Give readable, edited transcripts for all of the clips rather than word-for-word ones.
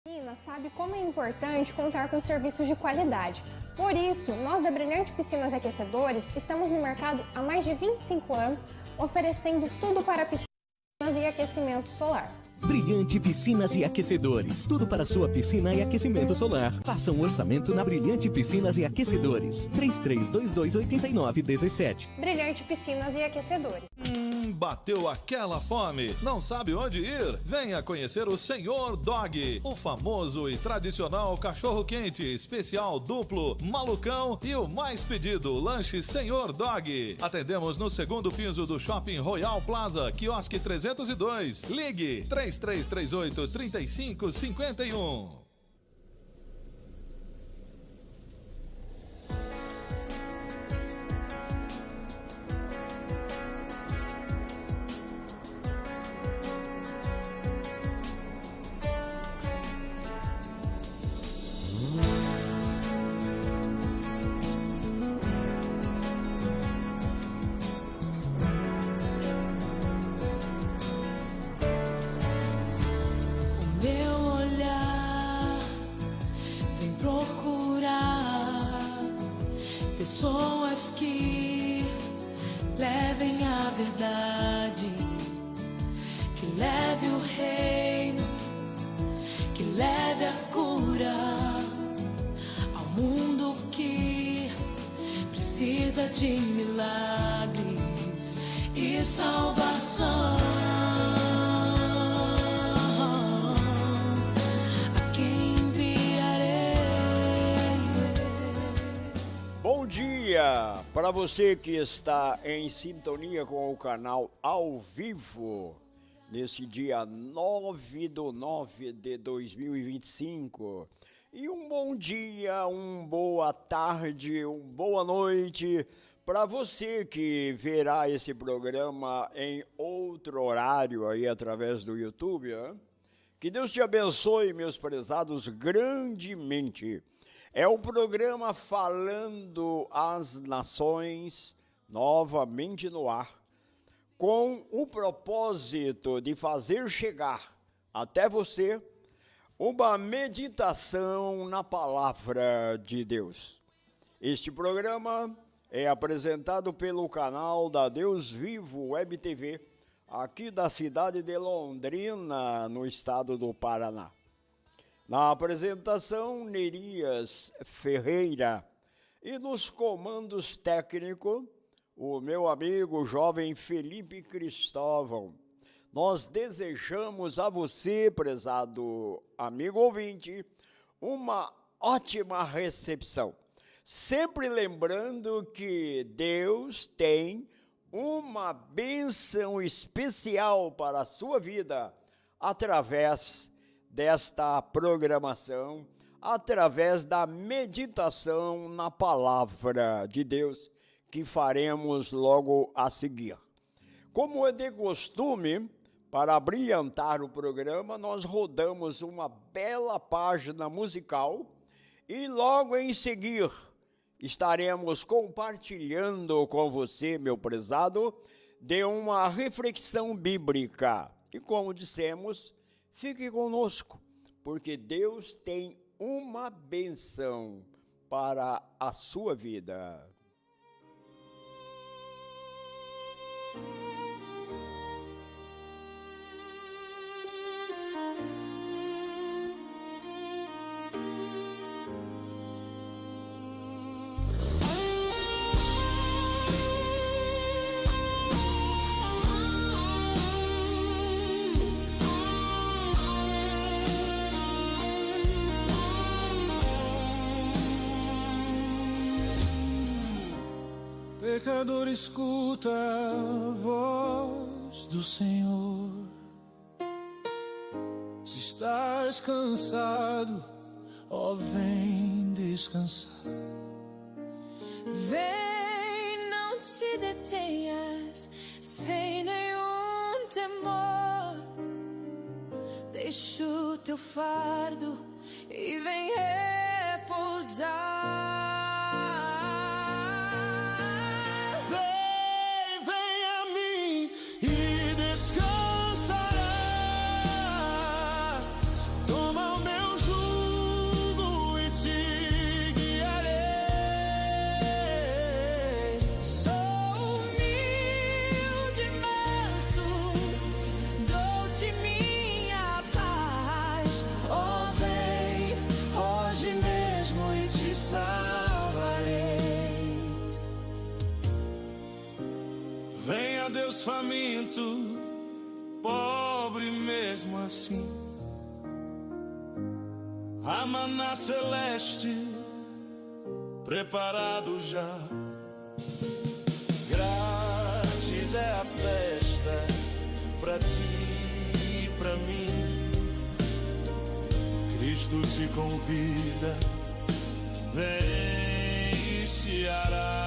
Piscina sabe como é importante contar com serviços de qualidade. Por isso, nós da Brilhante Piscinas e Aquecedores estamos no mercado há mais de 25 anos, oferecendo tudo para piscinas e aquecimento solar. Brilhante Piscinas e Aquecedores. Tudo para sua piscina e aquecimento solar. Faça um orçamento na Brilhante Piscinas e Aquecedores. 33228917. Brilhante Piscinas e Aquecedores. Bateu aquela fome? Não sabe onde ir? Venha conhecer o Senhor Dog, o famoso e tradicional cachorro-quente, especial duplo, malucão e o mais pedido, lanche Senhor Dog. Atendemos no segundo piso do Shopping Royal Plaza, quiosque 302. Ligue 3338-3551. Pessoas que levem a verdade, que leve o reino, que leve a cura ao mundo que precisa de milagres e salvação. Bom dia para você que está em sintonia com o canal ao vivo nesse dia 9/9/2025. E um bom dia, uma boa tarde, uma boa noite para você que verá esse programa em outro horário aí através do YouTube. Hein? Que Deus te abençoe, meus prezados, grandemente. É o programa Falando às Nações, novamente no ar, com o propósito de fazer chegar até você uma meditação na Palavra de Deus. Este programa é apresentado pelo canal da Deus Vivo Web TV, aqui da cidade de Londrina, no estado do Paraná. Na apresentação, Nerias Ferreira. E nos comandos técnicos, o meu amigo jovem Felipe Cristóvão. Nós desejamos a você, prezado amigo ouvinte, uma ótima recepção. Sempre lembrando que Deus tem uma bênção especial para a sua vida através desta programação, através da meditação na Palavra de Deus, que faremos logo a seguir. Como é de costume, para brilhantar o programa, nós rodamos uma bela página musical e logo em seguir estaremos compartilhando com você, meu prezado, de uma reflexão bíblica. E como dissemos, fique conosco, porque Deus tem uma bênção para a sua vida. Pecador, escuta a voz do Senhor. Se estás cansado, ó, vem descansar. Vem, não te detenhas, sem nenhum temor. Deixa o teu fardo e vem repousar. Descansarás, toma o meu faminto, pobre mesmo assim. A maná celeste preparado já. Grátis é a festa pra ti e pra mim. Cristo te convida, vem e se hará.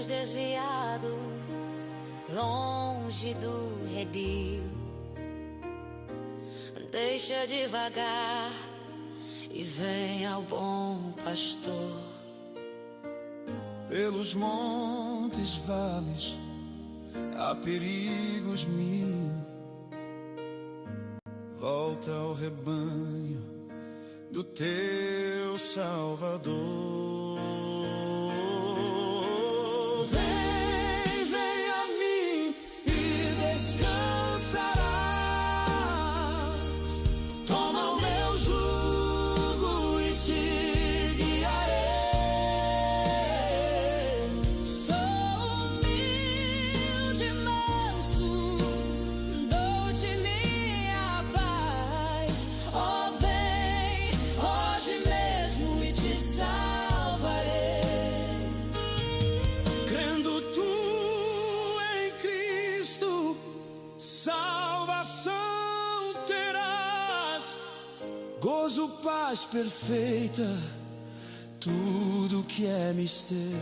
Desviado, longe do redil, deixa devagar e vem ao bom pastor. Pelos montes, vales, há perigos mil. Volta ao rebanho do teu Salvador. Paz perfeita, tudo que é mistério.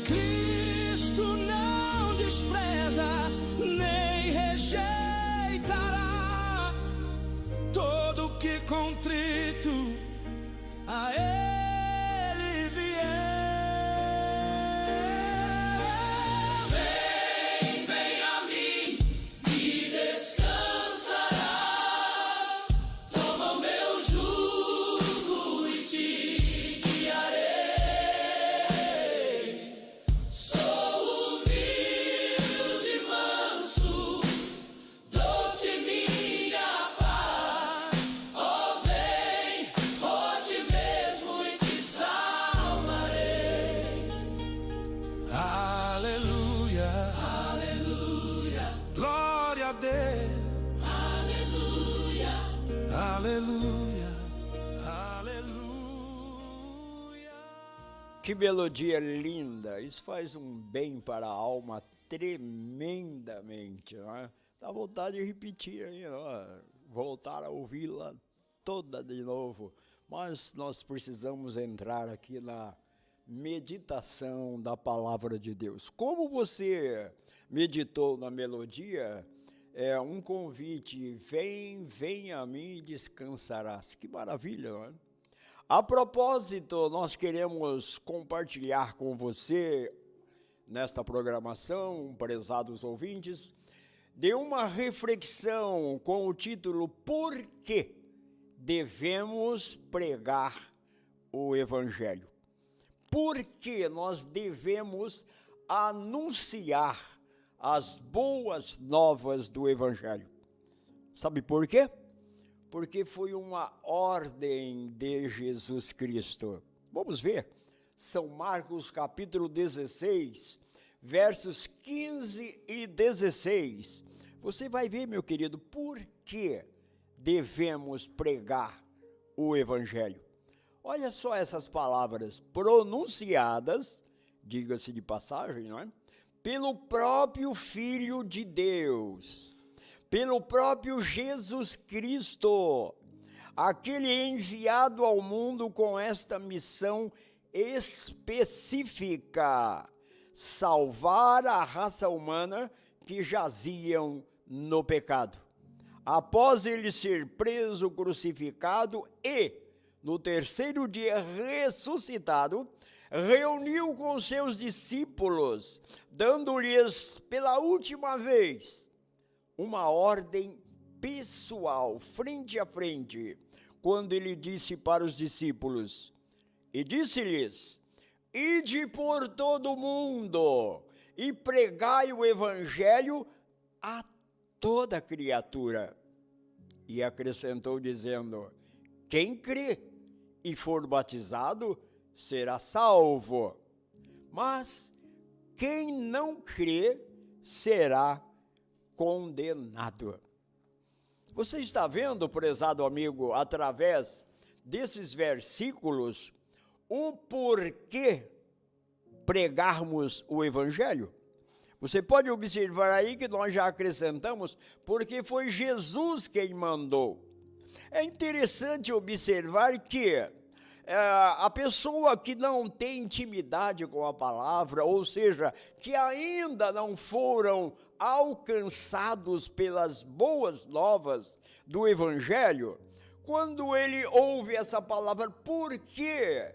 Cristo não despreza, nem rejeitará todo que contrito a Ele vier. Vem a mim e descansará. Que melodia linda, isso faz um bem para a alma tremendamente, não é? Dá vontade de repetir aí, não é? Voltar a ouvi-la toda de novo, mas nós precisamos entrar aqui na meditação da palavra de Deus. Como você meditou na melodia, é um convite, vem a mim e descansarás. Que maravilha, não é? A propósito, nós queremos compartilhar com você, nesta programação, prezados ouvintes, de uma reflexão com o título Por que devemos pregar o Evangelho? Por que nós devemos anunciar as boas novas do Evangelho? Sabe por quê? Porque foi uma ordem de Jesus Cristo. Vamos ver, São Marcos capítulo 16, versos 15 e 16. Você vai ver, meu querido, por que devemos pregar o Evangelho. Olha só essas palavras pronunciadas, diga-se de passagem, não é? Pelo próprio Filho de Deus, pelo próprio Jesus Cristo, aquele enviado ao mundo com esta missão específica: salvar a raça humana que jaziam no pecado. Após ele ser preso, crucificado e, no terceiro dia, ressuscitado, reuniu com seus discípulos, dando-lhes pela última vez uma ordem pessoal, frente a frente, quando ele disse para os discípulos, e disse-lhes: ide por todo o mundo e pregai o evangelho a toda criatura. E acrescentou dizendo: quem crê e for batizado será salvo, mas quem não crê será condenado. Você está vendo, prezado amigo, através desses versículos, o porquê pregarmos o evangelho? Você pode observar aí que nós já acrescentamos, porque foi Jesus quem mandou. É interessante observar que a pessoa que não tem intimidade com a palavra, ou seja, que ainda não foram alcançados pelas boas novas do evangelho, quando ele ouve essa palavra, por que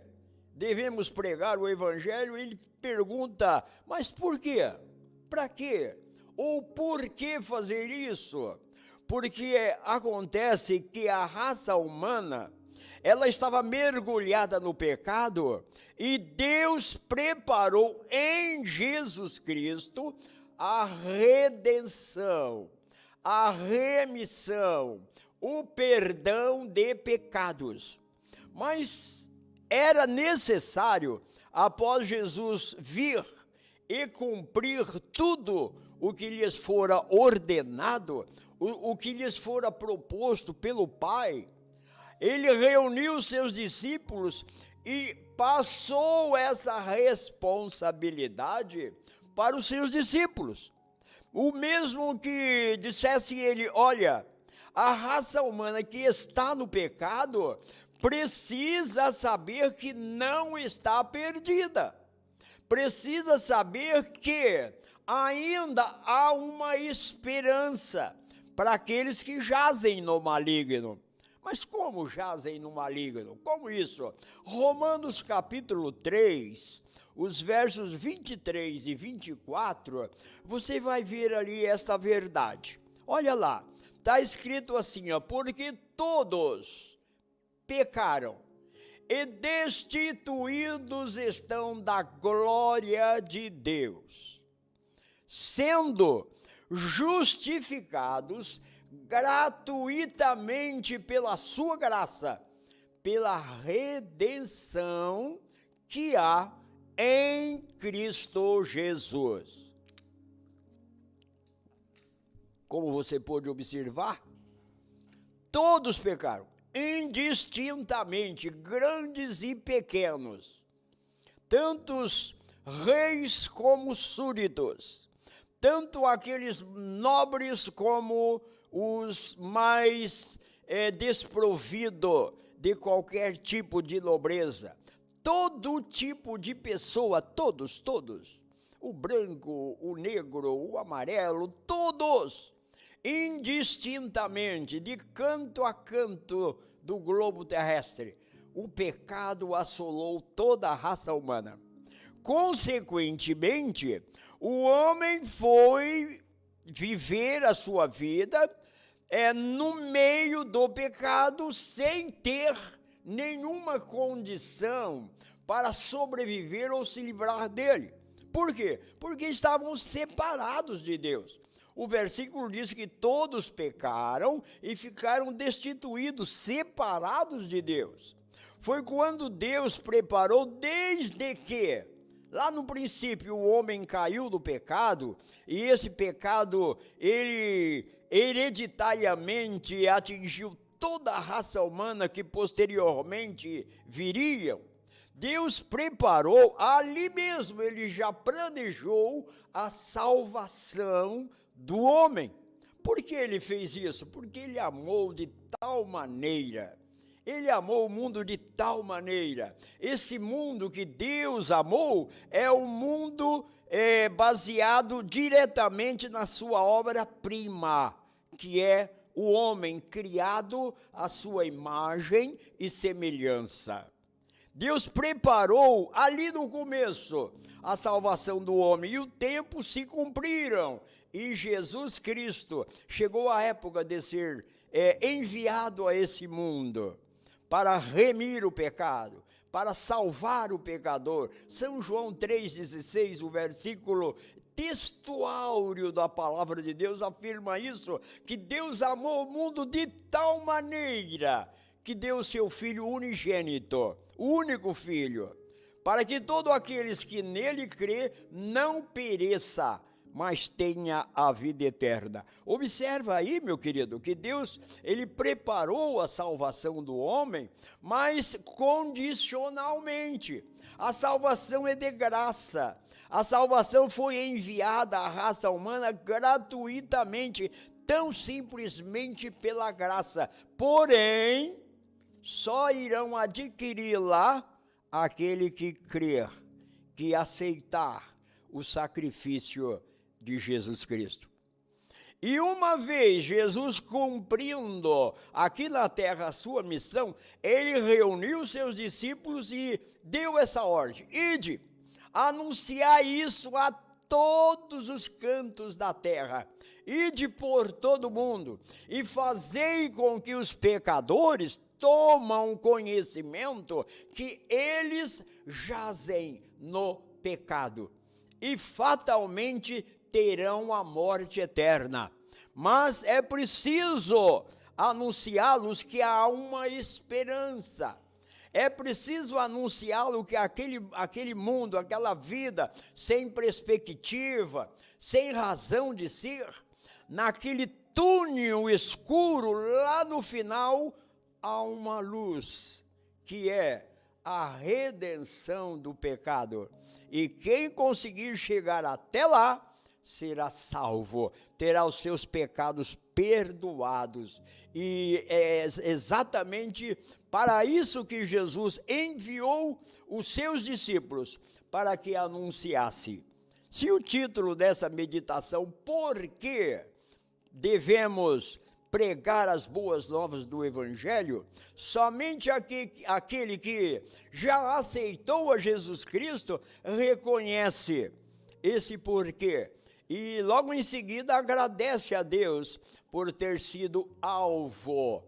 devemos pregar o evangelho, ele pergunta, mas por quê? Para quê? Ou por que fazer isso? Porque acontece que a raça humana, ela estava mergulhada no pecado e Deus preparou em Jesus Cristo a redenção, a remissão, o perdão de pecados. Mas era necessário, após Jesus vir e cumprir tudo o que lhes fora ordenado, o que lhes fora proposto pelo Pai, ele reuniu seus discípulos e passou essa responsabilidade para os seus discípulos. O mesmo que dissesse ele, olha, a raça humana que está no pecado precisa saber que não está perdida. Precisa saber que ainda há uma esperança para aqueles que jazem no maligno. Mas como jazem no maligno? Como isso? Romanos capítulo 3, os versos 23 e 24, você vai ver ali essa verdade. Olha lá, está escrito assim, ó, porque todos pecaram e destituídos estão da glória de Deus, sendo justificados gratuitamente pela sua graça, pela redenção que há em Cristo Jesus. Como você pôde observar, todos pecaram, indistintamente, grandes e pequenos, tantos reis como súditos, tanto aqueles nobres como os mais desprovidos de qualquer tipo de nobreza. Todo tipo de pessoa, todos, o branco, o negro, o amarelo, todos, indistintamente, de canto a canto do globo terrestre, o pecado assolou toda a raça humana. Consequentemente, o homem foi viver a sua vida no meio do pecado sem ter nenhuma condição para sobreviver ou se livrar dele. Por quê? Porque estavam separados de Deus. O versículo diz que todos pecaram e ficaram destituídos, separados de Deus. Foi quando Deus preparou, desde que, lá no princípio, o homem caiu no pecado, e esse pecado, ele hereditariamente atingiu toda a raça humana que posteriormente viriam. Deus preparou, ali mesmo ele já planejou a salvação do homem. Por que ele fez isso? Porque ele amou de tal maneira Ele amou o mundo de tal maneira. Esse mundo que Deus amou é o mundo baseado diretamente na sua obra-prima, que é o homem criado à sua imagem e semelhança. Deus preparou ali no começo a salvação do homem e o tempo se cumpriram. E Jesus Cristo chegou a época de ser enviado a esse mundo para remir o pecado, para salvar o pecador. São João 3,16, o versículo textuário da palavra de Deus afirma isso, que Deus amou o mundo de tal maneira que deu seu Filho unigênito, o único Filho, para que todos aqueles que nele crê não pereça, mas tenha a vida eterna. Observa aí, meu querido, que Deus, ele preparou a salvação do homem, mas condicionalmente. A salvação é de graça. A salvação foi enviada à raça humana gratuitamente, tão simplesmente pela graça. Porém, só irão adquiri-la aquele que crer, que aceitar o sacrifício de Jesus Cristo. E uma vez Jesus cumprindo aqui na terra a sua missão, ele reuniu seus discípulos e deu essa ordem: ide, anunciar isso a todos os cantos da terra, ide por todo mundo e fazei com que os pecadores tomam conhecimento que eles jazem no pecado e fatalmente terão a morte eterna. Mas é preciso anunciá-los que há uma esperança. É preciso anunciá-lo que aquele mundo, aquela vida sem perspectiva, sem razão de ser, naquele túnel escuro, lá no final, há uma luz, que é a redenção do pecado. E quem conseguir chegar até lá, será salvo, terá os seus pecados perdoados. E é exatamente para isso que Jesus enviou os seus discípulos, para que anunciasse. Se o título dessa meditação, por que devemos pregar as boas novas do Evangelho, somente aquele que já aceitou a Jesus Cristo reconhece esse porquê. E logo em seguida agradece a Deus por ter sido alvo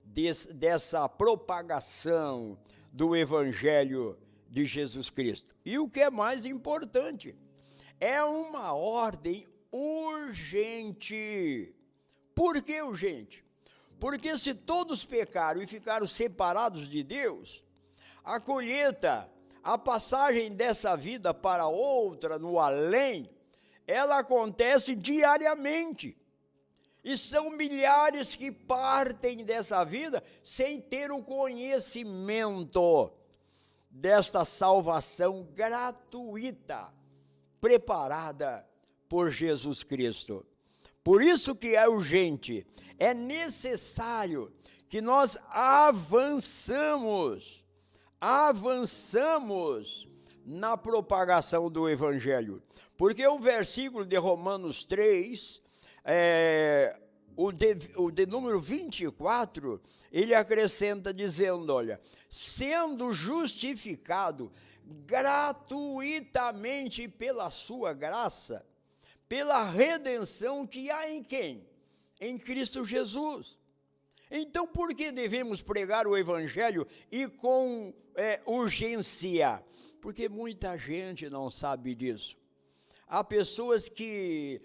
dessa propagação do Evangelho de Jesus Cristo. E o que é mais importante, é uma ordem urgente. Por que urgente? Porque se todos pecaram e ficaram separados de Deus, a colheita, a passagem dessa vida para outra, no além, ela acontece diariamente. E são milhares que partem dessa vida sem ter o conhecimento desta salvação gratuita, preparada por Jesus Cristo. Por isso que é urgente, é necessário que nós avançamos na propagação do Evangelho. Porque o versículo de Romanos 3, o de número 24, ele acrescenta dizendo, olha, sendo justificado gratuitamente pela sua graça, pela redenção que há em quem? Em Cristo Jesus. Então, por que devemos pregar o Evangelho e com urgência? Porque muita gente não sabe disso. Há pessoas que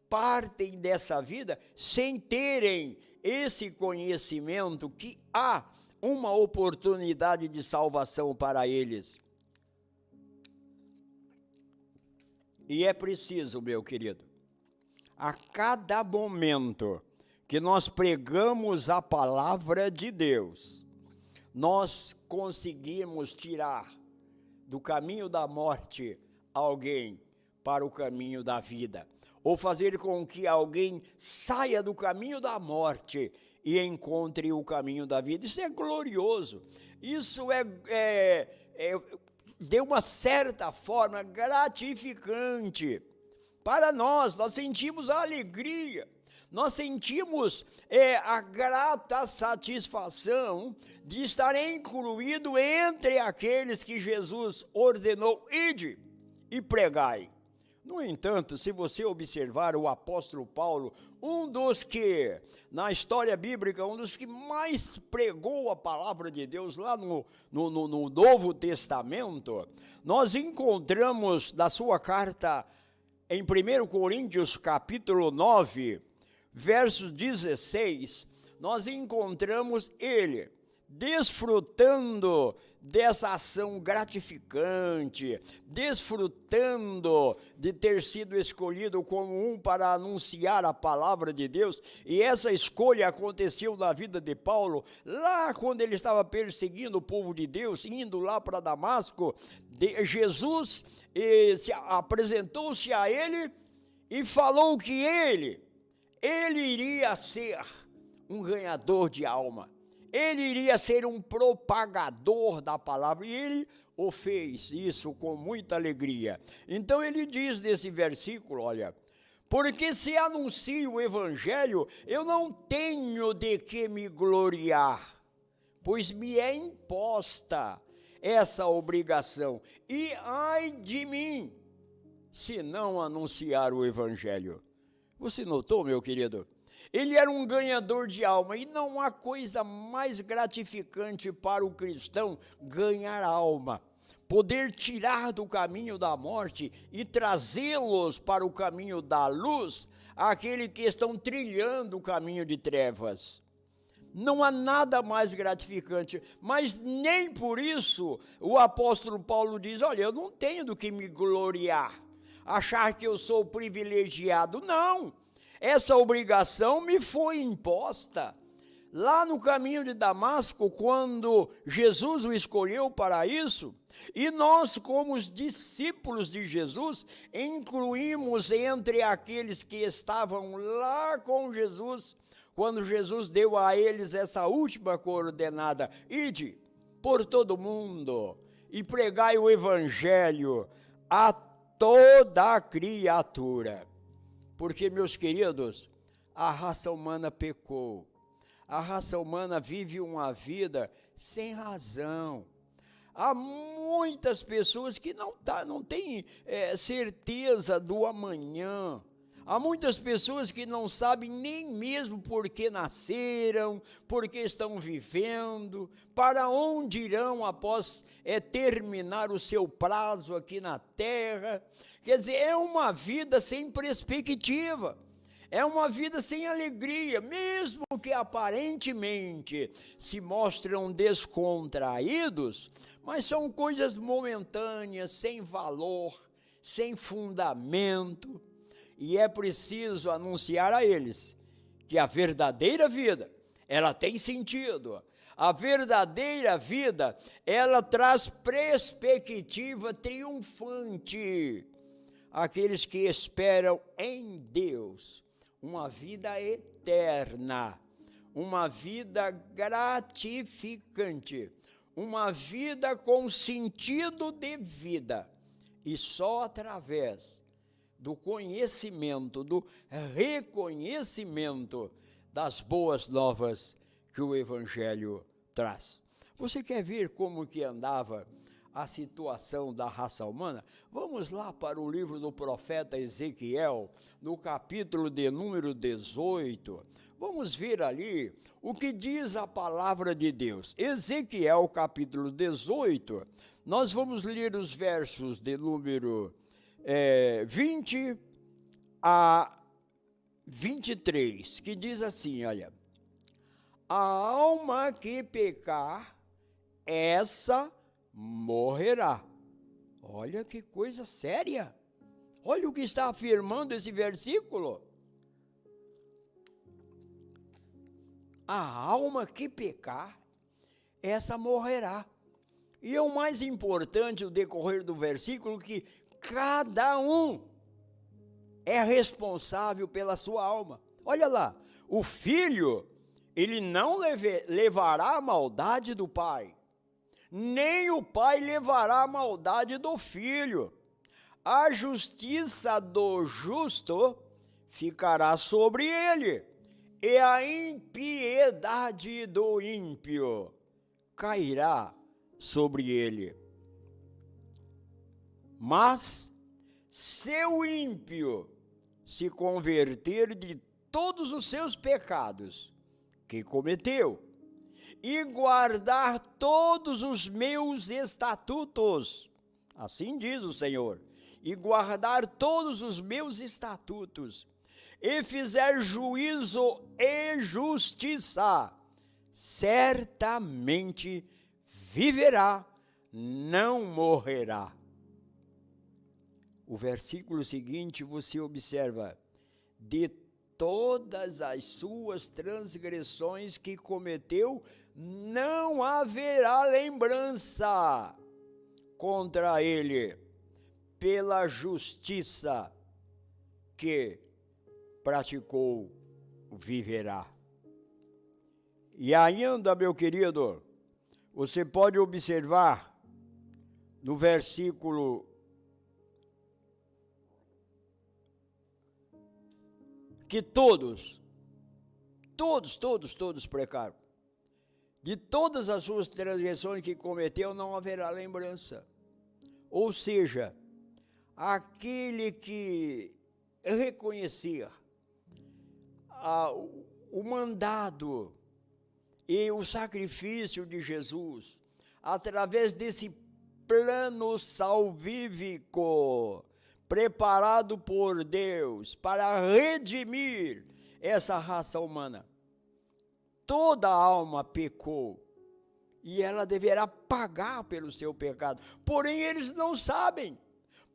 partem dessa vida sem terem esse conhecimento que há uma oportunidade de salvação para eles. E é preciso, meu querido, a cada momento que nós pregamos a palavra de Deus, nós conseguimos tirar do caminho da morte alguém para o caminho da vida, ou fazer com que alguém saia do caminho da morte e encontre o caminho da vida. Isso é glorioso. Isso de uma certa forma, gratificante para nós. Nós sentimos a alegria, nós sentimos a grata satisfação de estar incluído entre aqueles que Jesus ordenou: ide e pregai. No entanto, se você observar o apóstolo Paulo, um dos que, na história bíblica, um dos que mais pregou a palavra de Deus lá no Novo Testamento, nós encontramos na sua carta em 1 Coríntios capítulo 9, verso 16, nós encontramos ele desfrutando dessa ação gratificante, desfrutando de ter sido escolhido como um para anunciar a palavra de Deus. E essa escolha aconteceu na vida de Paulo, lá quando ele estava perseguindo o povo de Deus, indo lá para Damasco. Jesus apresentou-se a ele e falou que ele iria ser um ganhador de alma. Ele iria ser um propagador da palavra, e ele o fez isso com muita alegria. Então ele diz nesse versículo, olha: porque se anuncio o evangelho, eu não tenho de que me gloriar, pois me é imposta essa obrigação, e ai de mim, se não anunciar o evangelho. Você notou, meu querido? Ele era um ganhador de alma, e não há coisa mais gratificante para o cristão ganhar alma, poder tirar do caminho da morte e trazê-los para o caminho da luz, aquele que estão trilhando o caminho de trevas. Não há nada mais gratificante, mas nem por isso o apóstolo Paulo diz: olha, eu não tenho do que me gloriar, achar que eu sou privilegiado. Não! Essa obrigação me foi imposta lá no caminho de Damasco, quando Jesus o escolheu para isso, e nós, como os discípulos de Jesus, incluímos entre aqueles que estavam lá com Jesus, quando Jesus deu a eles essa última coordenada: ide por todo mundo e pregai o evangelho a toda a criatura. Porque, meus queridos, a raça humana pecou. A raça humana vive uma vida sem razão. Há muitas pessoas que não têm certeza do amanhã. Há muitas pessoas que não sabem nem mesmo por que nasceram, por que estão vivendo, para onde irão após terminar o seu prazo aqui na terra. Quer dizer, é uma vida sem perspectiva, é uma vida sem alegria, mesmo que aparentemente se mostram descontraídos, mas são coisas momentâneas, sem valor, sem fundamento. E é preciso anunciar a eles que a verdadeira vida, ela tem sentido. A verdadeira vida, ela traz perspectiva triunfante àqueles que esperam em Deus uma vida eterna, uma vida gratificante, uma vida com sentido de vida. E só através do conhecimento, do reconhecimento das boas novas que o Evangelho traz. Você quer ver como que andava a situação da raça humana? Vamos lá para o livro do profeta Ezequiel, no capítulo de número 18. Vamos ver ali o que diz a palavra de Deus. Ezequiel, capítulo 18, nós vamos ler os versos de número 20 a 23, que diz assim, olha: a alma que pecar, essa morrerá. Olha que coisa séria. Olha o que está afirmando esse versículo. A alma que pecar, essa morrerá. E é o mais importante, o decorrer do versículo, que cada um é responsável pela sua alma. Olha lá, o filho ele não levará a maldade do pai, nem o pai levará a maldade do filho. A justiça do justo ficará sobre ele, e a impiedade do ímpio cairá sobre ele. Mas se o ímpio se converter de todos os seus pecados que cometeu e guardar todos os meus estatutos, assim diz o Senhor, e guardar todos os meus estatutos, e fizer juízo e justiça, certamente viverá, não morrerá. O versículo seguinte você observa: de todas as suas transgressões que cometeu, não haverá lembrança contra ele, pela justiça que praticou, viverá. E ainda, meu querido, você pode observar no versículo que todos pecaram. De todas as suas transgressões que cometeu, não haverá lembrança. Ou seja, aquele que reconhecer o mandado e o sacrifício de Jesus, através desse plano salvífico, preparado por Deus para redimir essa raça humana. Toda alma pecou e ela deverá pagar pelo seu pecado. Porém, eles não sabem.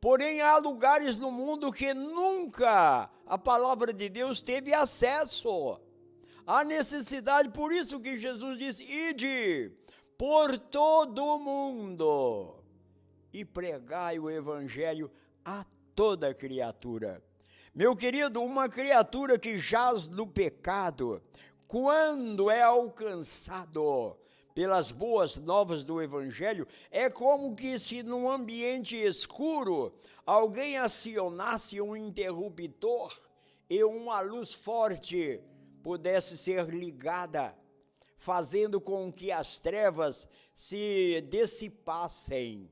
Porém, há lugares no mundo que nunca a palavra de Deus teve acesso. Há necessidade, por isso que Jesus disse: ide por todo o mundo e pregai o evangelho a toda criatura. Meu querido, uma criatura que jaz no pecado, quando é alcançado pelas boas novas do evangelho, é como que se num ambiente escuro alguém acionasse um interruptor e uma luz forte pudesse ser ligada, fazendo com que as trevas se dissipassem.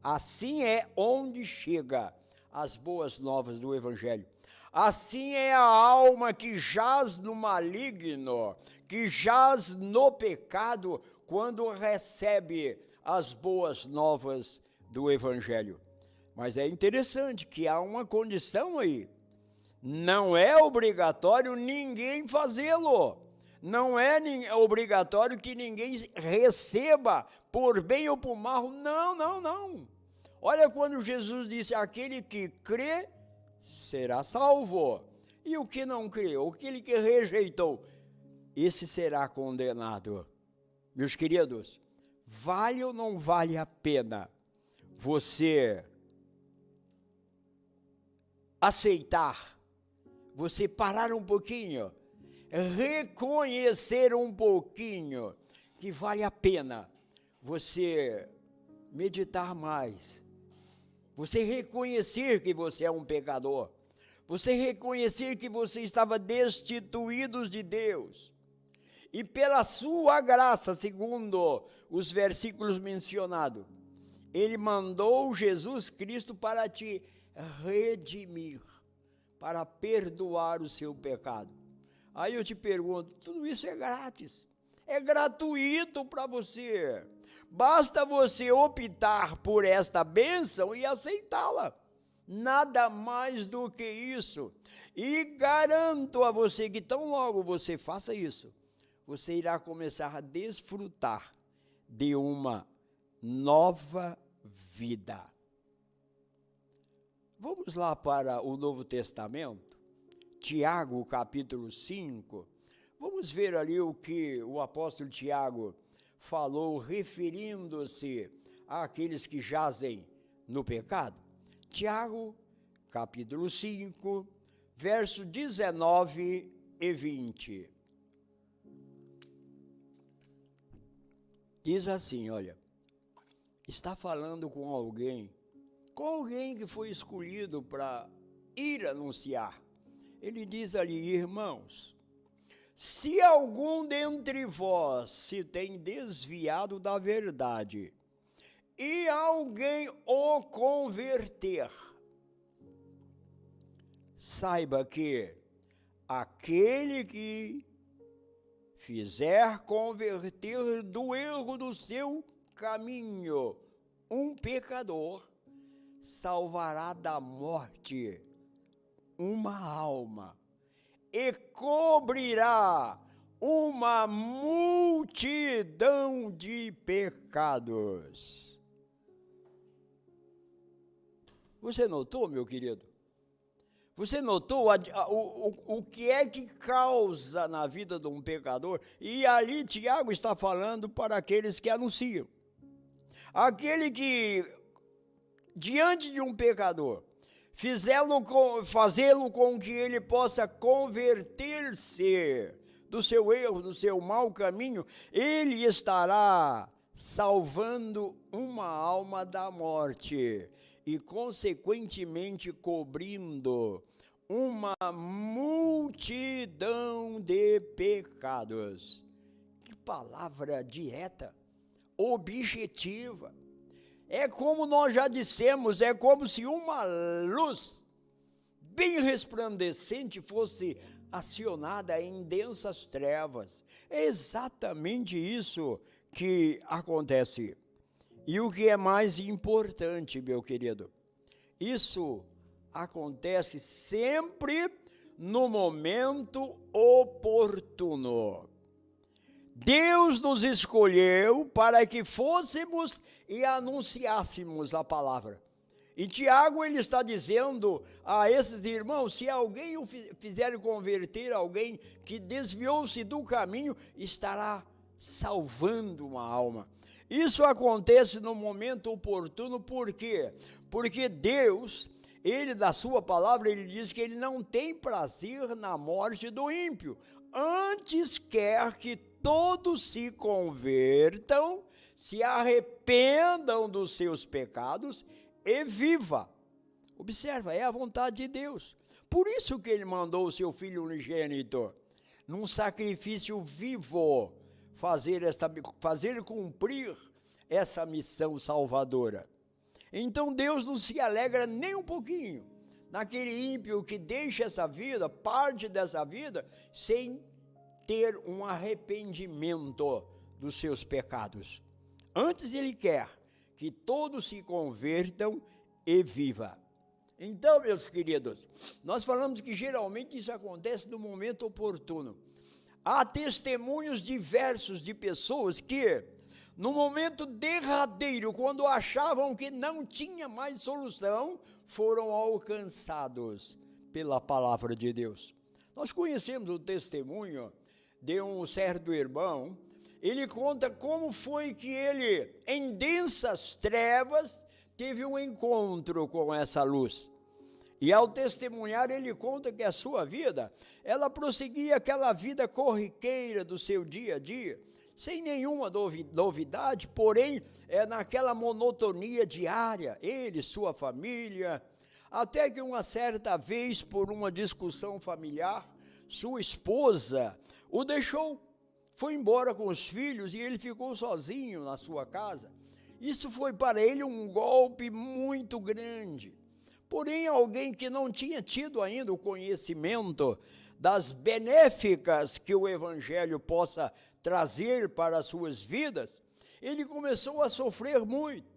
Assim é onde chega as boas novas do evangelho. Assim é a alma que jaz no maligno, que jaz no pecado, quando recebe as boas novas do evangelho. Mas é interessante que há uma condição aí. Não é obrigatório ninguém fazê-lo. Não é obrigatório que ninguém receba por bem ou por mal. Não. Olha quando Jesus disse: aquele que crê será salvo. E o que não creu, aquele que rejeitou, esse será condenado. Meus queridos, vale ou não vale a pena você aceitar, você parar um pouquinho, reconhecer um pouquinho que vale a pena você meditar mais, você reconhecer que você é um pecador, você reconhecer que você estava destituído de Deus, e pela sua graça, segundo os versículos mencionados, Ele mandou Jesus Cristo para te redimir, para perdoar o seu pecado. Aí eu te pergunto, tudo isso é grátis, é gratuito para você. Basta você optar por esta bênção e aceitá-la. Nada mais do que isso. E garanto a você que tão logo você faça isso, você irá começar a desfrutar de uma nova vida. Vamos lá para o Novo Testamento, Tiago, capítulo 5. Vamos ver ali o que o apóstolo Tiago falou, referindo-se àqueles que jazem no pecado. Tiago, capítulo 5, verso 19 e 20. diz assim, olha, está falando com alguém que foi escolhido para ir anunciar. Ele diz ali, irmãos, se algum dentre vós se tem desviado da verdade e alguém o converter, saiba que aquele que fizer converter do erro do seu caminho um pecador, salvará da morte uma alma e cobrirá uma multidão de pecados. Você notou, meu querido? Você notou o que é que causa na vida de um pecador? E ali Tiago está falando para aqueles que anunciam. Aquele que, diante de um pecador, fazê-lo com que ele possa converter do seu erro, do seu mau caminho, ele estará salvando uma alma da morte e, consequentemente, cobrindo uma multidão de pecados. Que palavra direta, objetiva. É como nós já dissemos, é como se uma luz bem resplandecente fosse acionada em densas trevas. É exatamente isso que acontece. E o que é mais importante, meu querido, isso acontece sempre no momento oportuno. Deus nos escolheu para que fôssemos e anunciássemos a palavra. E Tiago, ele está dizendo a esses irmãos, se alguém o fizer converter, alguém que desviou-se do caminho, estará salvando uma alma. Isso acontece no momento oportuno, por quê? Porque Deus, ele, da sua palavra, ele diz que ele não tem prazer na morte do ímpio, antes quer que todos se convertam, se arrependam dos seus pecados e viva. Observa, é a vontade de Deus. Por isso que ele mandou o seu Filho unigênito, num sacrifício vivo, fazer cumprir essa missão salvadora. Então Deus não se alegra nem um pouquinho naquele ímpio que deixa essa vida, parte dessa vida, sem ter um arrependimento dos seus pecados. Antes ele quer que todos se convertam e viva. Então, meus queridos, nós falamos que geralmente isso acontece no momento oportuno. Há testemunhos diversos de pessoas que, no momento derradeiro, quando achavam que não tinha mais solução, foram alcançados pela palavra de Deus. Nós conhecemos o testemunho de um certo irmão. Ele conta como foi que ele, em densas trevas, teve um encontro com essa luz. E ao testemunhar, ele conta que a sua vida, ela prosseguia aquela vida corriqueira do seu dia a dia, sem nenhuma novidade, porém, naquela monotonia diária, ele, sua família, até que uma certa vez, por uma discussão familiar, sua esposa o deixou, foi embora com os filhos e ele ficou sozinho na sua casa. Isso foi para ele um golpe muito grande. Porém, alguém que não tinha tido ainda o conhecimento das benéficas que o Evangelho possa trazer para as suas vidas, ele começou a sofrer muito.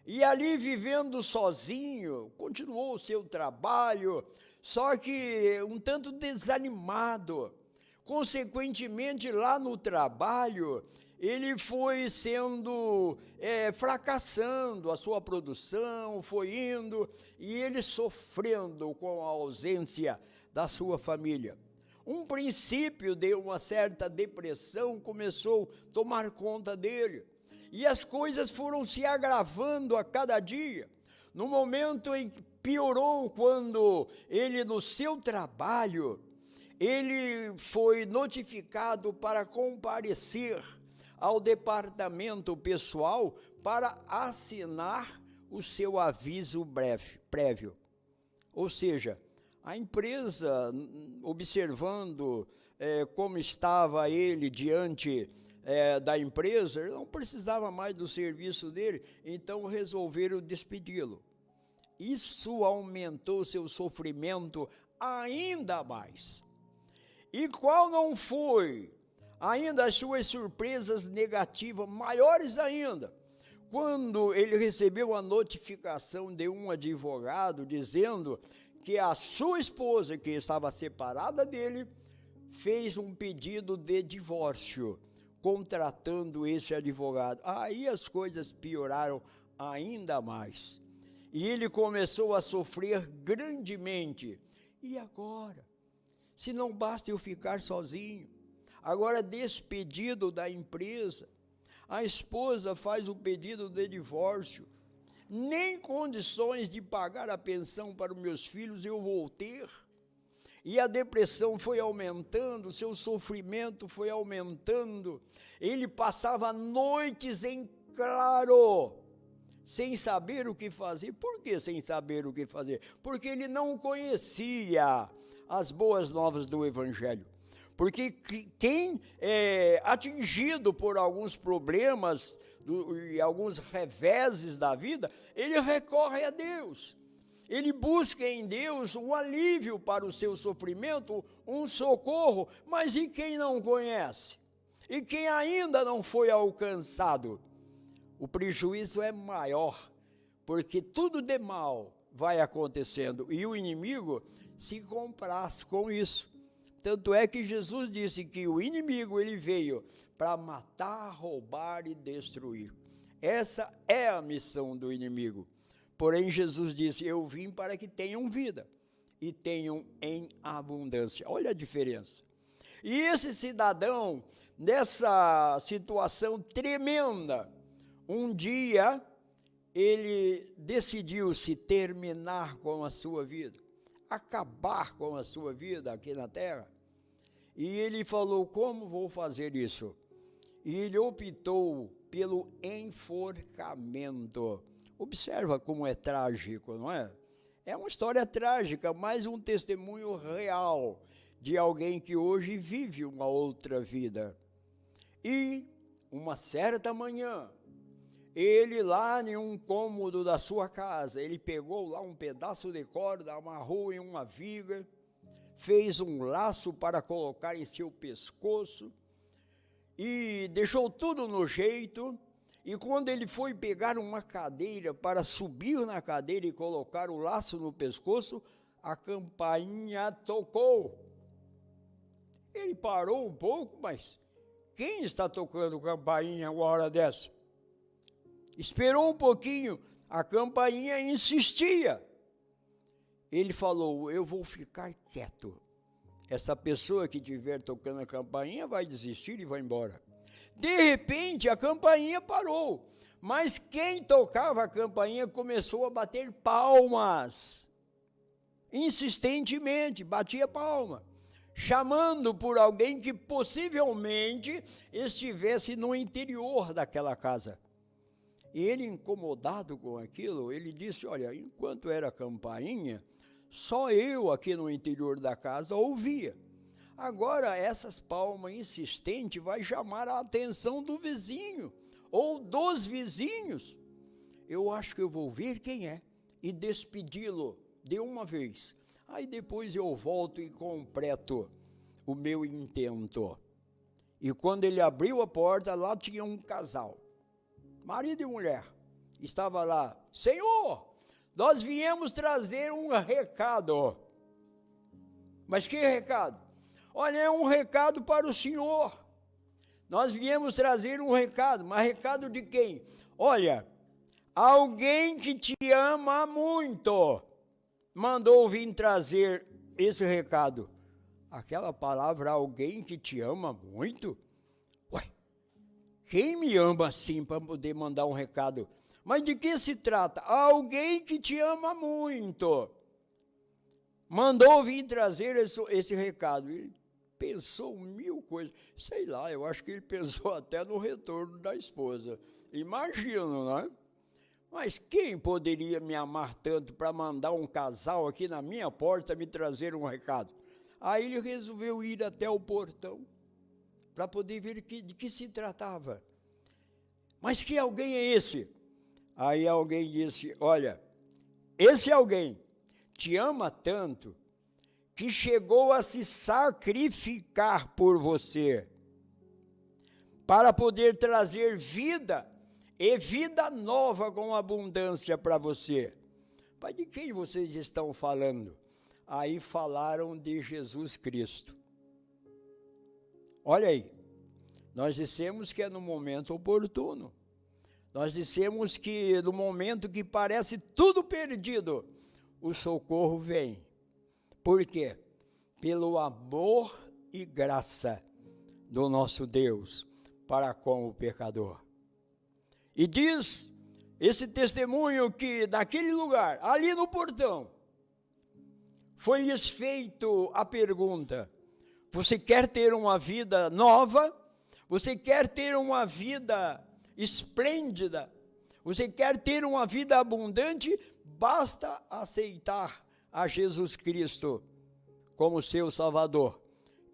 E ali, vivendo sozinho, continuou o seu trabalho, só que um tanto desanimado. Consequentemente, lá no trabalho, ele foi fracassando a sua produção, foi indo, e ele sofrendo com a ausência da sua família. Um princípio de uma certa depressão começou a tomar conta dele, e as coisas foram se agravando a cada dia. No momento em que piorou, quando ele, no seu trabalho, ele foi notificado para comparecer ao departamento pessoal para assinar o seu aviso prévio. Ou seja, a empresa, observando como estava ele diante da empresa, ele não precisava mais do serviço dele, então resolveram despedi-lo. Isso aumentou seu sofrimento ainda mais. E qual não foi ainda as suas surpresas negativas, maiores ainda, quando ele recebeu a notificação de um advogado dizendo que a sua esposa, que estava separada dele, fez um pedido de divórcio, contratando esse advogado. Aí as coisas pioraram ainda mais. E ele começou a sofrer grandemente. E agora? Se não basta eu ficar sozinho, agora despedido da empresa, a esposa faz o pedido de divórcio, nem condições de pagar a pensão para os meus filhos eu vou ter. E a depressão foi aumentando, seu sofrimento foi aumentando. Ele passava noites em claro, sem saber o que fazer. Por que sem saber o que fazer? Porque ele não conhecia as boas novas do Evangelho. Porque quem é atingido por alguns problemas e alguns reveses da vida, ele recorre a Deus. Ele busca em Deus um alívio para o seu sofrimento, um socorro. Mas e quem não conhece? E quem ainda não foi alcançado? O prejuízo é maior, porque tudo de mal vai acontecendo. E o inimigo se compraz com isso. Tanto é que Jesus disse que o inimigo ele veio para matar, roubar e destruir. Essa é a missão do inimigo. Porém, Jesus disse, eu vim para que tenham vida e tenham em abundância. Olha a diferença. E esse cidadão, nessa situação tremenda, um dia ele decidiu se terminar com a sua vida, acabar com a sua vida aqui na terra. E ele falou, como vou fazer isso? E ele optou pelo enforcamento. Observa como é trágico, não é? É uma história trágica, mas um testemunho real de alguém que hoje vive uma outra vida. E, uma certa manhã, ele lá em um cômodo da sua casa, ele pegou lá um pedaço de corda, amarrou em uma viga, fez um laço para colocar em seu pescoço e deixou tudo no jeito. E quando ele foi pegar uma cadeira para subir na cadeira e colocar o laço no pescoço, a campainha tocou. Ele parou um pouco, mas quem está tocando campainha uma hora dessa? Esperou um pouquinho, a campainha insistia. Ele falou, eu vou ficar quieto. Essa pessoa que estiver tocando a campainha vai desistir e vai embora. De repente, a campainha parou, mas quem tocava a campainha começou a bater palmas, insistentemente, batia palma, chamando por alguém que possivelmente estivesse no interior daquela casa. E ele, incomodado com aquilo, ele disse, olha, enquanto era a campainha, só eu aqui no interior da casa ouvia. Agora, essas palmas insistentes vai chamar a atenção do vizinho ou dos vizinhos. Eu acho que eu vou ver quem é e despedi-lo de uma vez. Aí depois eu volto e completo o meu intento. E quando ele abriu a porta, lá tinha um casal, marido e mulher. Estava lá, Senhor, nós viemos trazer um recado. Mas que recado? Olha, é um recado para o senhor. Nós viemos trazer um recado, mas recado de quem? Olha, alguém que te ama muito mandou vir trazer esse recado. Aquela palavra, alguém que te ama muito? Ué, quem me ama assim para poder mandar um recado? Mas de que se trata? Alguém que te ama muito mandou vir trazer esse recado. pensou 1000 coisas. Sei lá, eu acho que ele pensou até no retorno da esposa. Imagino, não é? Mas quem poderia me amar tanto para mandar um casal aqui na minha porta me trazer um recado? Aí ele resolveu ir até o portão para poder ver de que se tratava. Mas que alguém é esse? Aí alguém disse, olha, esse alguém te ama tanto que chegou a se sacrificar por você para poder trazer vida e vida nova com abundância para você. Mas de quem vocês estão falando? Aí falaram de Jesus Cristo. Olha aí, nós dissemos que é no momento oportuno. Nós dissemos que no momento que parece tudo perdido, o socorro vem. Por quê? Pelo amor e graça do nosso Deus para com o pecador. E diz esse testemunho que naquele lugar, ali no portão, foi-lhes feito a pergunta: você quer ter uma vida nova? Você quer ter uma vida esplêndida? Você quer ter uma vida abundante? Basta aceitar a Jesus Cristo como seu Salvador,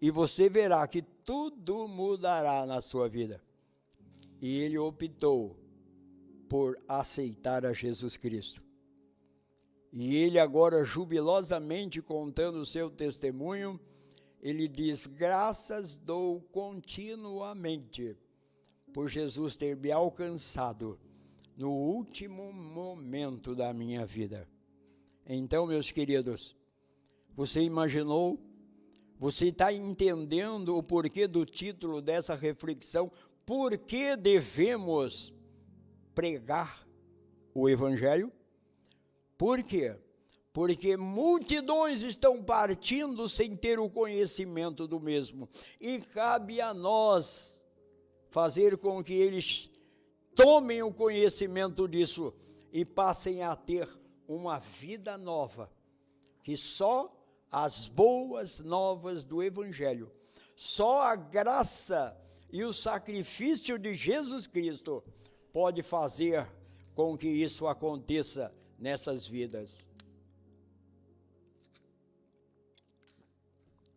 e você verá que tudo mudará na sua vida. E ele optou por aceitar a Jesus Cristo. E ele agora, jubilosamente contando o seu testemunho, ele diz: graças dou continuamente por Jesus ter me alcançado no último momento da minha vida. Então, meus queridos, você imaginou? Você está entendendo o porquê do título dessa reflexão? Por que devemos pregar o Evangelho? Por quê? Porque multidões estão partindo sem ter o conhecimento do mesmo. E cabe a nós fazer com que eles tomem o conhecimento disso e passem a ter uma vida nova, que só as boas novas do Evangelho, só a graça e o sacrifício de Jesus Cristo pode fazer com que isso aconteça nessas vidas.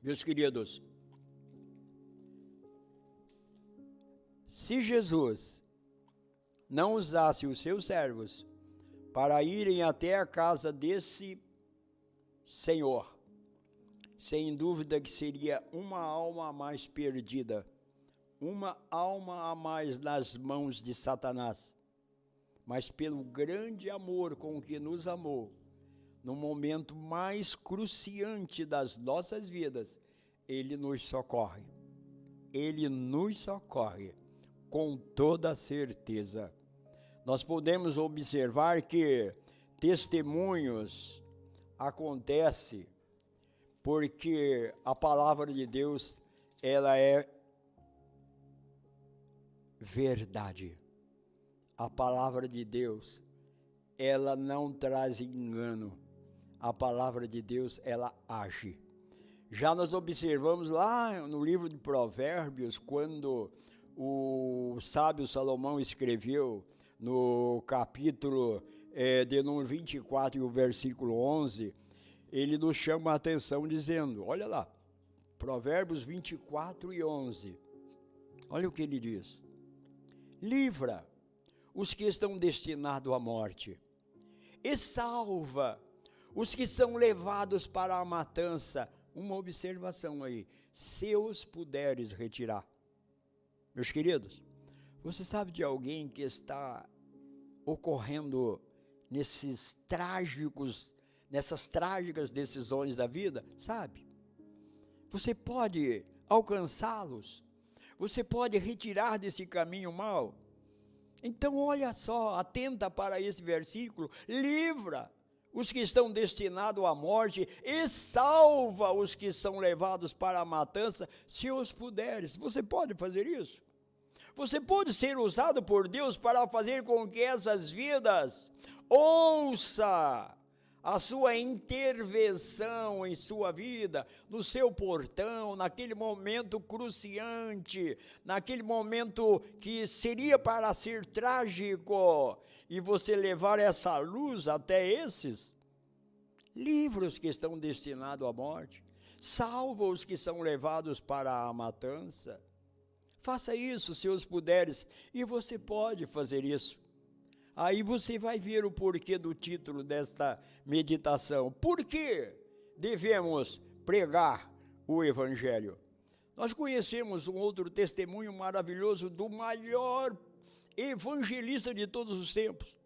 Meus queridos, se Jesus não usasse os seus servos para irem até a casa desse Senhor, sem dúvida que seria uma alma a mais perdida, uma alma a mais nas mãos de Satanás. Mas pelo grande amor com que nos amou, no momento mais cruciante das nossas vidas, Ele nos socorre. Ele nos socorre com toda certeza. Nós podemos observar que testemunhos acontecem porque a palavra de Deus, ela é verdade. A palavra de Deus, ela não traz engano. A palavra de Deus, ela age. Já nós observamos lá no livro de Provérbios, quando o sábio Salomão escreveu no capítulo de número 24 e o versículo 11, ele nos chama a atenção dizendo, olha lá, Provérbios 24 e 11, olha o que ele diz: livra os que estão destinados à morte, e salva os que são levados para a matança. Uma observação aí, se os puderes retirar. Meus queridos, você sabe de alguém que está ocorrendo nessas trágicas decisões da vida? Sabe? Você pode alcançá-los, você pode retirar desse caminho mau. Então olha só, atenta para esse versículo: livra os que estão destinados à morte e salva os que são levados para a matança, se os puderes. Você pode fazer isso? Você pode ser usado por Deus para fazer com que essas vidas ouça a sua intervenção em sua vida, no seu portão, naquele momento cruciante, naquele momento que seria para ser trágico, e você levar essa luz até esses, livra os que estão destinados à morte, salva os que são levados para a matança. Faça isso, se os puderes, e você pode fazer isso. Aí você vai ver o porquê do título desta meditação. Por que devemos pregar o Evangelho? Nós conhecemos um outro testemunho maravilhoso do maior evangelista de todos os tempos,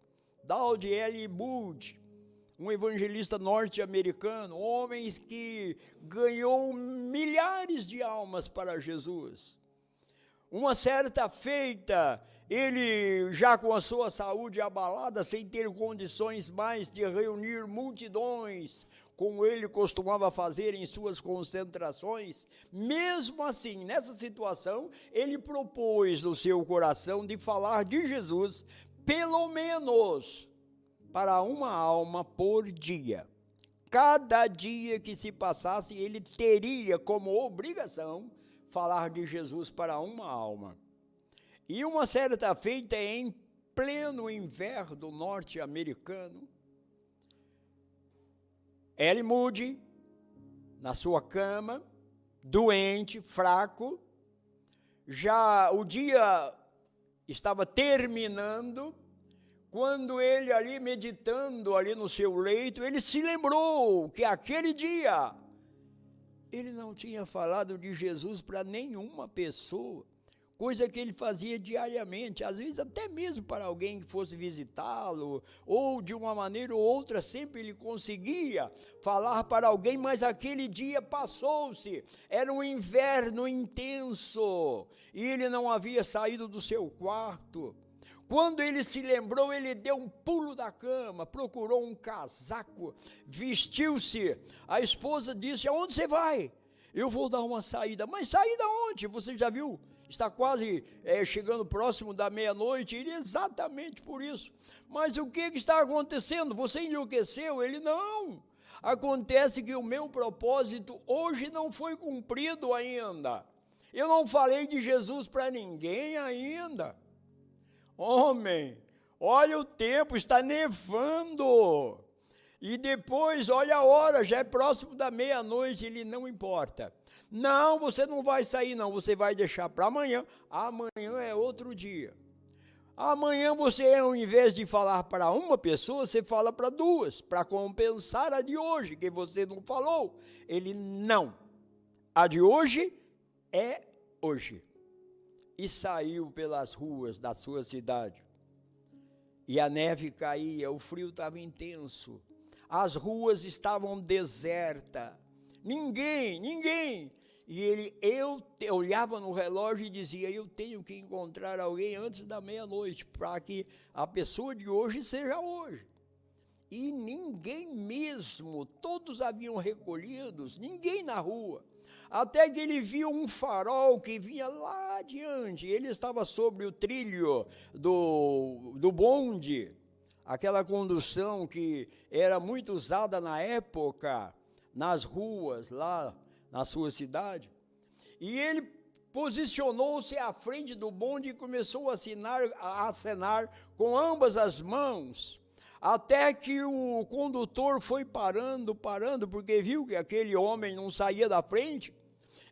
Dowd L. Moody, um evangelista norte-americano, homem que ganhou milhares de almas para Jesus. Uma certa feita, ele já com a sua saúde abalada, sem ter condições mais de reunir multidões, como ele costumava fazer em suas concentrações, mesmo assim, nessa situação, ele propôs no seu coração de falar de Jesus, pelo menos para uma alma por dia. Cada dia que se passasse, ele teria como obrigação falar de Jesus para uma alma. E uma certa feita, em pleno inverno norte-americano, L. Moody, na sua cama, doente, fraco, já o dia estava terminando, quando ele ali meditando ali no seu leito, ele se lembrou que aquele dia ele não tinha falado de Jesus para nenhuma pessoa, coisa que ele fazia diariamente, às vezes até mesmo para alguém que fosse visitá-lo, ou de uma maneira ou outra, sempre ele conseguia falar para alguém, mas aquele dia passou-se, era um inverno intenso, e ele não havia saído do seu quarto. Quando ele se lembrou, ele deu um pulo da cama, procurou um casaco, vestiu-se. A esposa disse: aonde você vai? Eu vou dar uma saída. Mas saída onde? Você já viu? Está quase chegando próximo da meia-noite. Ele, exatamente por isso. Mas o que está acontecendo? Você enlouqueceu? Ele, não. Acontece que o meu propósito hoje não foi cumprido ainda. Eu não falei de Jesus para ninguém ainda. Homem, olha o tempo, está nevando. E depois, olha a hora, já é próximo da meia-noite, ele não importa. Não, você não vai sair não, você vai deixar para amanhã. Amanhã é outro dia. Amanhã você, ao invés de falar para uma pessoa, você fala para duas, para compensar a de hoje, que você não falou. Ele, não. A de hoje é hoje. E saiu pelas ruas da sua cidade. E a neve caía, o frio estava intenso. As ruas estavam desertas. Ninguém. E eu olhava no relógio e dizia: eu tenho que encontrar alguém antes da meia-noite, para que a pessoa de hoje seja hoje. E ninguém mesmo, todos haviam recolhidos, ninguém na rua. Até que ele viu um farol que vinha lá adiante, ele estava sobre o trilho do bonde, aquela condução que era muito usada na época, nas ruas, lá na sua cidade. E ele posicionou-se à frente do bonde e começou a acenar com ambas as mãos, até que o condutor foi parando, porque viu que aquele homem não saía da frente.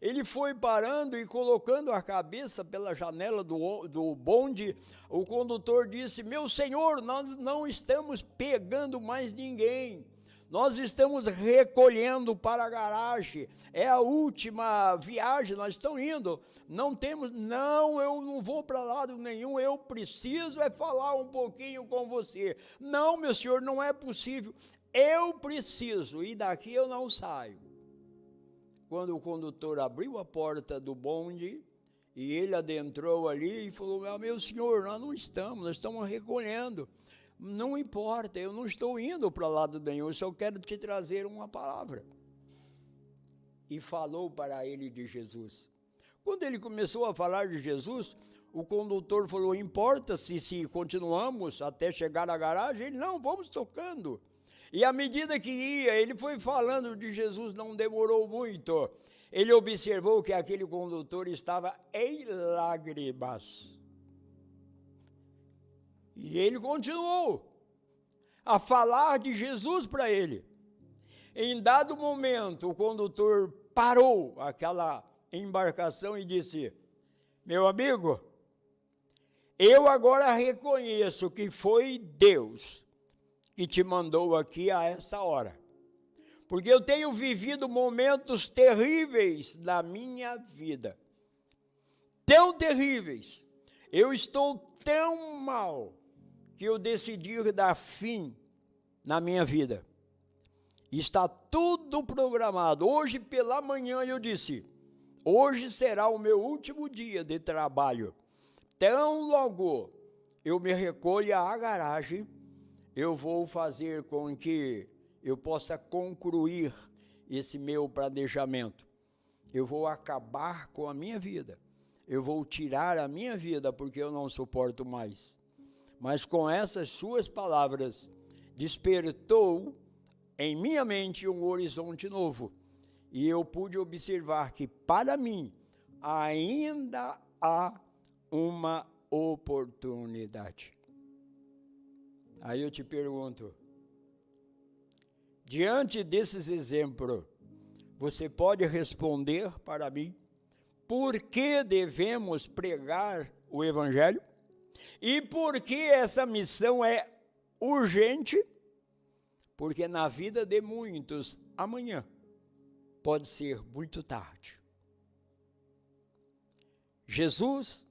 Ele foi parando e colocando a cabeça pela janela do bonde. O condutor disse: meu senhor, nós não estamos pegando mais ninguém. Nós estamos recolhendo para a garagem. É a última viagem, nós estamos indo. Não, eu não vou para lado nenhum. Eu preciso falar um pouquinho com você. Não, meu senhor, não é possível. Eu preciso, e daqui eu não saio. Quando o condutor abriu a porta do bonde, e ele adentrou ali e falou: meu senhor, nós estamos recolhendo. Não importa, eu não estou indo para lado nenhum, eu só quero te trazer uma palavra. E falou para ele de Jesus. Quando ele começou a falar de Jesus, o condutor falou: importa-se se continuamos até chegar à garagem? Ele: não, vamos tocando. E à medida que ia, ele foi falando de Jesus, não demorou muito. Ele observou que aquele condutor estava em lágrimas. E ele continuou a falar de Jesus para ele. Em dado momento, o condutor parou aquela embarcação e disse: meu amigo, eu agora reconheço que foi Deus que te mandou aqui a essa hora. Porque eu tenho vivido momentos terríveis na minha vida. Tão terríveis. Eu estou tão mal que eu decidi dar fim na minha vida. Está tudo programado. Hoje pela manhã eu disse: hoje será o meu último dia de trabalho. Tão logo eu me recolha à garagem, eu vou fazer com que eu possa concluir esse meu planejamento. Eu vou acabar com a minha vida. Eu vou tirar a minha vida porque eu não suporto mais. Mas com essas suas palavras, despertou em minha mente um horizonte novo. E eu pude observar que para mim ainda há uma oportunidade. Aí eu te pergunto, diante desses exemplos, você pode responder para mim por que devemos pregar o Evangelho? E por que essa missão é urgente? Porque na vida de muitos, amanhã pode ser muito tarde. Jesus,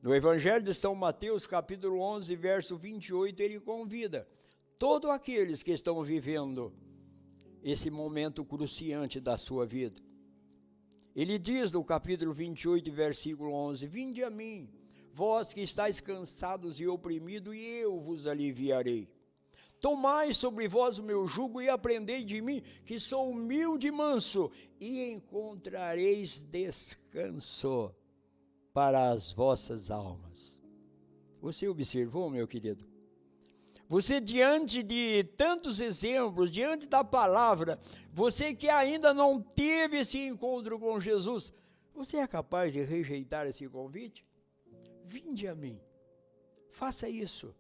no Evangelho de São Mateus, capítulo 11, verso 28, ele convida todos aqueles que estão vivendo esse momento cruciante da sua vida. Ele diz no capítulo 28, versículo 11, vinde a mim, vós que estáis cansados e oprimidos, e eu vos aliviarei. Tomai sobre vós o meu jugo e aprendei de mim, que sou humilde e manso, e encontrareis descanso para as vossas almas. Você observou, meu querido? Você, diante de tantos exemplos, diante da palavra, você que ainda não teve esse encontro com Jesus, você é capaz de rejeitar esse convite? Vinde a mim, faça isso,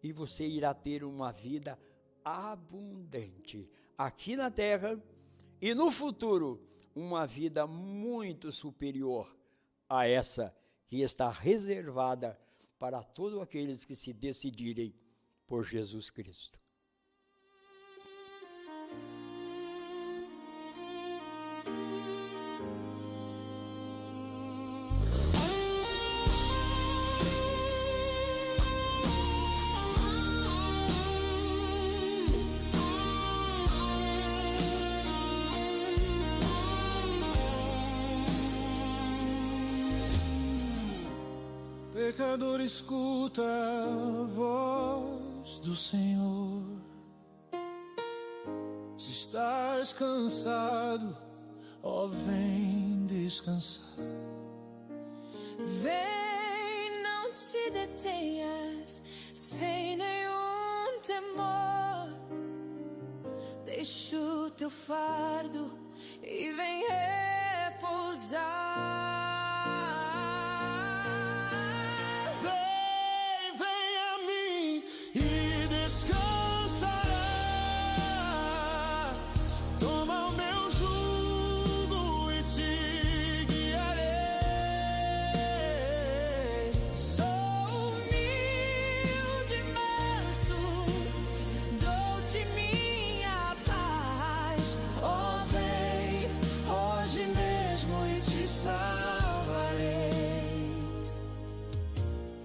e você irá ter uma vida abundante, aqui na terra, e no futuro, uma vida muito superior a essa que está reservada para todos aqueles que se decidirem por Jesus Cristo. Pecador, escuta a voz do Senhor. Se estás cansado, ó, vem descansar. Vem, não te detenhas, sem nenhum temor. Deixa o teu fardo e vem repousar. Hoje mesmo e te salvarei.